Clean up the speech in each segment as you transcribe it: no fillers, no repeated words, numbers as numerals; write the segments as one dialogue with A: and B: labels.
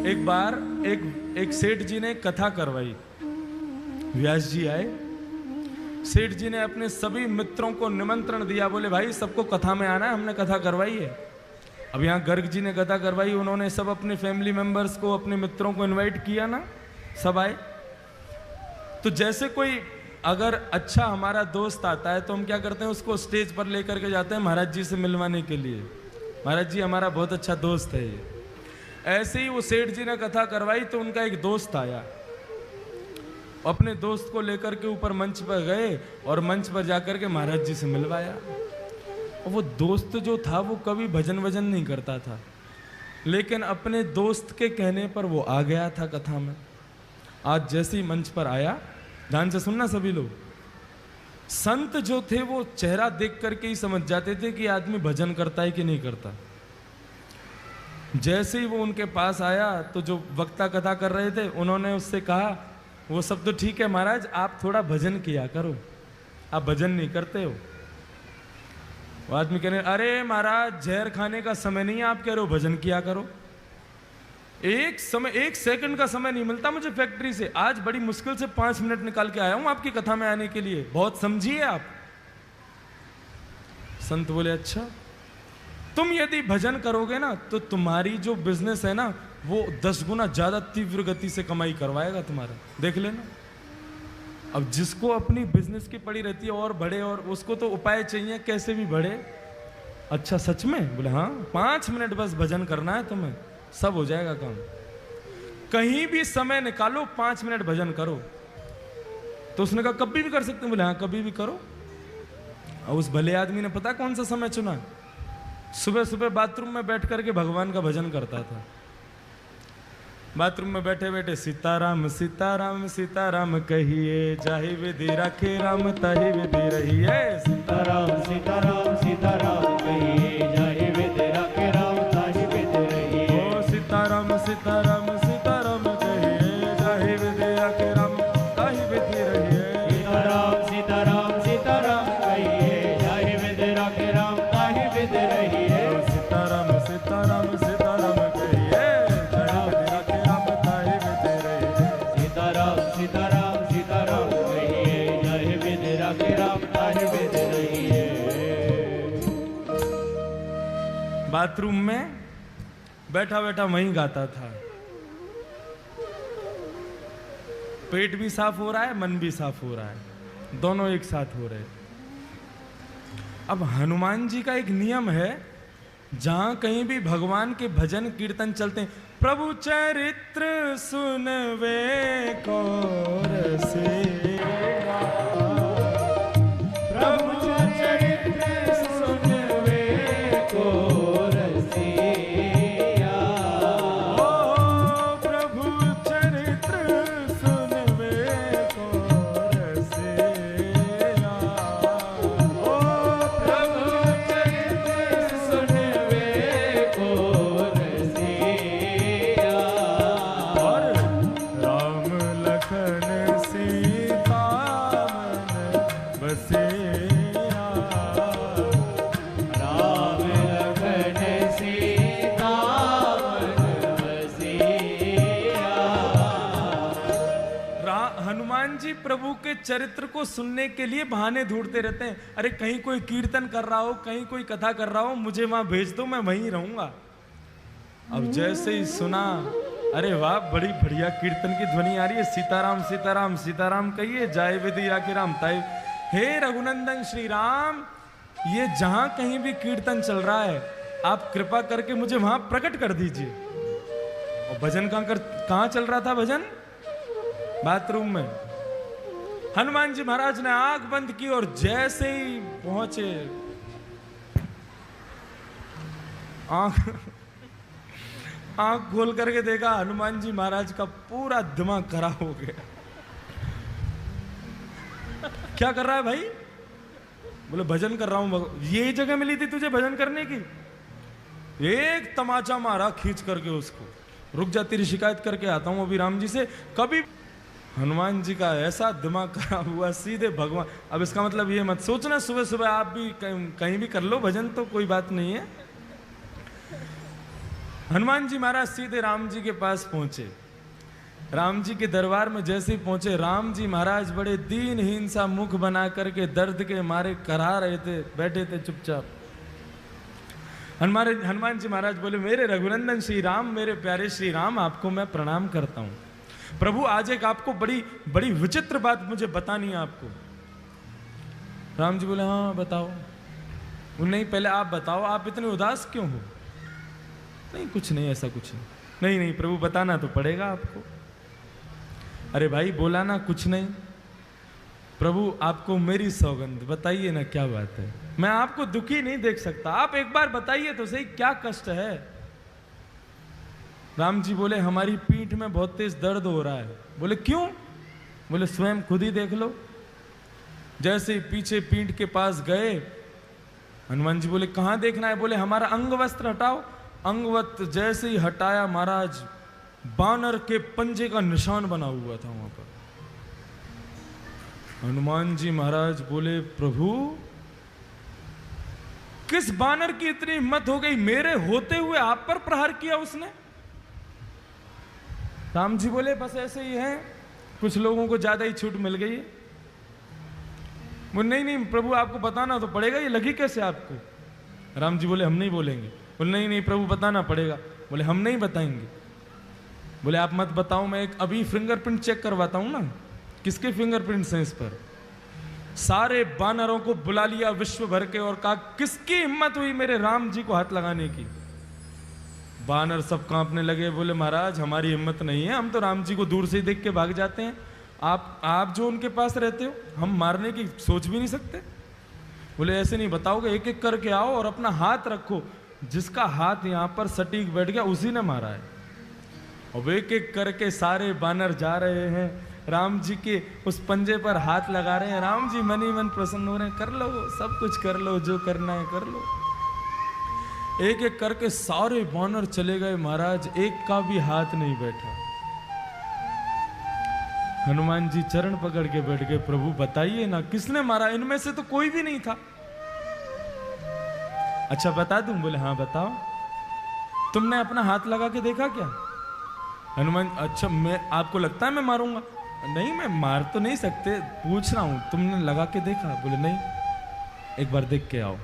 A: एक बार एक सेठ जी ने कथा करवाई। व्यास जी आए, सेठ जी ने अपने सभी मित्रों को निमंत्रण दिया, बोले भाई सबको कथा में आना है, हमने कथा करवाई है। अब यहाँ गर्ग जी ने कथा करवाई, उन्होंने सब अपने फैमिली मेंबर्स को, अपने मित्रों को इनवाइट किया ना, सब आए। तो जैसे कोई अगर अच्छा हमारा दोस्त आता है तो हम क्या करते हैं, उसको स्टेज पर लेकर के जाते हैं महाराज जी से मिलवाने के लिए, महाराज जी हमारा बहुत अच्छा दोस्त है ये। ऐसे ही वो सेठ जी ने कथा करवाई तो उनका एक दोस्त आया, अपने दोस्त को लेकर के ऊपर मंच पर गए और मंच पर जाकर के महाराज जी से मिलवाया। और वो दोस्त जो था वो कभी भजन वजन नहीं करता था, लेकिन अपने दोस्त के कहने पर वो आ गया था कथा में। आज जैसे ही मंच पर आया, ध्यान से सुनना सभी लोग, संत जो थे वो चेहरा देख करके ही समझ जाते थे कि आदमी भजन करता है कि नहीं करता। जैसे ही वो उनके पास आया तो जो वक्ता कथा कर रहे थे उन्होंने उससे कहा, वो सब तो ठीक है महाराज, आप थोड़ा भजन किया करो, आप भजन नहीं करते हो। वो आदमी कह रहे, अरे महाराज जहर खाने का समय नहीं है, आप कह रहे हो भजन किया करो। एक सेकंड का समय नहीं मिलता मुझे फैक्ट्री से, आज बड़ी मुश्किल से 5 मिनट निकाल के आया हूं आपकी कथा में आने के लिए, बहुत समझिए आप। संत बोले, अच्छा तुम यदि भजन करोगे ना तो तुम्हारी जो बिजनेस है ना वो 10 गुना ज्यादा तीव्र गति से कमाई करवाएगा तुम्हारा, देख लेना। अब जिसको अपनी बिजनेस की पड़ी रहती है और बढ़े, और उसको तो उपाय चाहिए कैसे भी बढ़े। अच्छा सच में? बोले हाँ, 5 मिनट बस भजन करना है तुम्हें, सब हो जाएगा काम। कहीं भी समय निकालो, 5 मिनट भजन करो। तो उसने कहा कभी भी कर सकते हैं? बोले हाँ कभी भी करो। और उस भले आदमी ने पता कौन सा समय चुना? सुबह सुबह बाथरूम में बैठ करके भगवान का भजन करता था। बाथरूम में बैठे बैठे सीताराम सीताराम सीताराम कहिए, जाहि विधि राखे राम ताहि विधि रहिए।
B: सीताराम सीताराम सीताराम कहिए, जाहि विधि राखे राम ताहि विधि रहिए।
A: ओ सीताराम सीताराम सीताराम कहिए, जाहि विधि राखे राम ताहि विधि रहिए।
B: सीताराम सीताराम सीताराम कहिए, जाहि विधि राखे राम ताहि विधि रहिए।
A: सीताराम सीताराम सीताराम कहिए, जाहि विधि राखे राम ताहि विधि रहिए।
B: सीताराम सीताराम सीताराम कहिए, जाहि विधि राखे राम ताहि विधि रहिए।
A: बाथरूम में बैठा बैठा वहीं गाता था। पेट भी साफ हो रहा है, मन भी साफ हो रहा है, दोनों एक साथ हो रहे। अब हनुमान जी का एक नियम है, जहां कहीं भी भगवान के भजन कीर्तन चलते हैं, प्रभु चरित्र सुनवे को रसेगा, प्रभु चरित्र सुनवे को रसिया। ओ प्रभु चरित्र सुनवे को रसिया। ओ प्रभु चरित्र
B: सुनवे को रसिया।
A: और राम लखन सीता मन बसेया।
B: राम लखन सीता मन बसिया।
A: हनुमान जी प्रभु के चरित्र को सुनने के लिए बहाने ढूंढते रहते हैं। अरे कहीं कोई कीर्तन कर रहा हो, कहीं कोई कथा कर रहा हो, मुझे वहां भेज दो, मैं वहीं रहूंगा। अब जैसे ही सुना, अरे वाह बड़ी बढ़िया कीर्तन की ध्वनि आ रही है, सीताराम सीताराम सीताराम कहिए, जाय विधि राखे राम ताहि। हे रघुनंदन श्री राम, ये जहां कहीं भी कीर्तन चल रहा है, आप कृपा करके मुझे वहां प्रकट कर दीजिए। और भजन कहां चल रहा था? भजन बाथरूम में। हनुमान जी महाराज ने आंख बंद की और जैसे ही पहुंचे, आंख खोल करके देखा, हनुमान जी महाराज का पूरा दिमाग खराब हो गया। क्या कर रहा है भाई? बोले भजन कर रहा हूं। यही जगह मिली थी तुझे भजन करने की? एक तमाचा मारा खींच करके उसको, रुक जा तेरी शिकायत करके आता हूं अभी राम जी से। कभी हनुमान जी का ऐसा दिमाग खराब हुआ, सीधे भगवान। अब इसका मतलब ये मत सोचना सुबह सुबह आप भी कहीं भी कर लो भजन, तो कोई बात नहीं है। हनुमान जी महाराज सीधे राम जी के पास पहुंचे। राम जी के दरबार में जैसे ही पहुंचे, राम जी महाराज बड़े दीनहीन सा मुख बना करके दर्द के मारे करा रहे थे, बैठे थे चुपचाप। हनुमान जी महाराज बोले, मेरे रघुनंदन श्री राम, मेरे प्यारे श्री राम, आपको मैं प्रणाम करता हूं। प्रभु आज एक आपको बड़ी बड़ी विचित्र बात मुझे बतानी है आपको। राम जी बोले, हाँ बताओ। नहीं पहले आप बताओ, आप इतने उदास क्यों हो? नहीं कुछ नहीं, ऐसा कुछ नहीं। नहीं नहीं प्रभु बताना तो पड़ेगा आपको। अरे भाई बोला ना कुछ नहीं। प्रभु आपको मेरी सौगंध, बताइए ना क्या बात है। मैं आपको दुखी नहीं देख सकता, आप एक बार बताइए तो सही क्या कष्ट है। राम जी बोले, हमारी पीठ में बहुत तेज दर्द हो रहा है। बोले क्यों? बोले स्वयं खुद ही देख लो। जैसे ही पीछे पीठ के पास गए, हनुमान जी बोले कहां देखना है? बोले हमारा अंग वस्त्र हटाओ। अंग वस्त्र जैसे ही हटाया महाराज, बानर के पंजे का निशान बना हुआ था वहां पर। हनुमान जी महाराज बोले, प्रभु किस बानर की इतनी हिम्मत हो गई, मेरे होते हुए आप पर प्रहार किया उसने? राम जी बोले, बस ऐसे ही है, कुछ लोगों को ज्यादा ही छूट मिल गई है। बोले नहीं नहीं प्रभु आपको बताना तो पड़ेगा, ये लगी कैसे आपको? राम जी बोले, हम नहीं बोलेंगे। बोले नहीं नहीं प्रभु बताना पड़ेगा। बोले हम नहीं बताएंगे। बोले आप मत बताओ, मैं एक अभी फिंगरप्रिंट चेक करवाता हूं ना। किसके फिंगरप्रिंट्स हैं इस पर? सारे बानरों को बुला लिया विश्व भर के और कहा, किसकी हिम्मत हुई मेरे राम जी को हाथ लगाने की? बानर सब कांपने लगे। बोले महाराज हमारी हिम्मत नहीं है, हम तो राम जी को दूर से ही देख के भाग जाते हैं। आप जो उनके पास रहते हो, हम मारने की सोच भी नहीं सकते। बोले ऐसे नहीं बताओगे, एक एक करके आओ और अपना हाथ रखो। जिसका हाथ यहां पर सटीक बैठ गया उसी ने मारा है। अब एक एक करके सारे बानर जा रहे हैं, राम जी के उस पंजे पर हाथ लगा रहे हैं। राम जी मन ही मन प्रसन्न हो रहे हैं, कर लो सब कुछ कर लो, जो करना है कर लो। एक एक करके सारे बानर चले गए महाराज, एक का भी हाथ नहीं बैठा। हनुमान जी चरण पकड़ के बैठ गए, प्रभु बताइए ना किसने मारा? इनमें से तो कोई भी नहीं था। अच्छा बता दूं? बोले हाँ बताओ। तुमने अपना हाथ लगा के देखा क्या? हनुमान, अच्छा मैं, आपको लगता है मैं मारूंगा? नहीं मैं मार तो नहीं सकते, पूछ रहा हूं तुमने लगा के देखा? बोले नहीं, एक बार देख के आओ।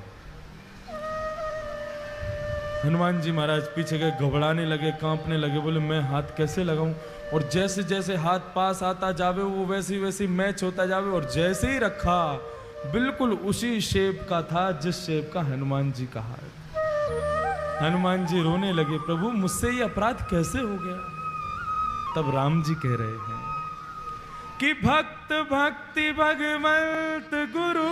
A: हनुमान जी महाराज पीछे गए, घबराने लगे, कांपने लगे। बोले मैं हाथ कैसे लगाऊं? और जैसे जैसे हाथ पास आता जावे वो वैसे वैसे मैच होता जावे। और जैसे ही रखा बिल्कुल उसी शेप का था जिस शेप का हनुमान जी का हाथ। हनुमान जी रोने लगे, प्रभु मुझसे ये अपराध कैसे हो गया? तब राम जी कह रहे हैं कि भक्त भक्ति भगवंत गुरु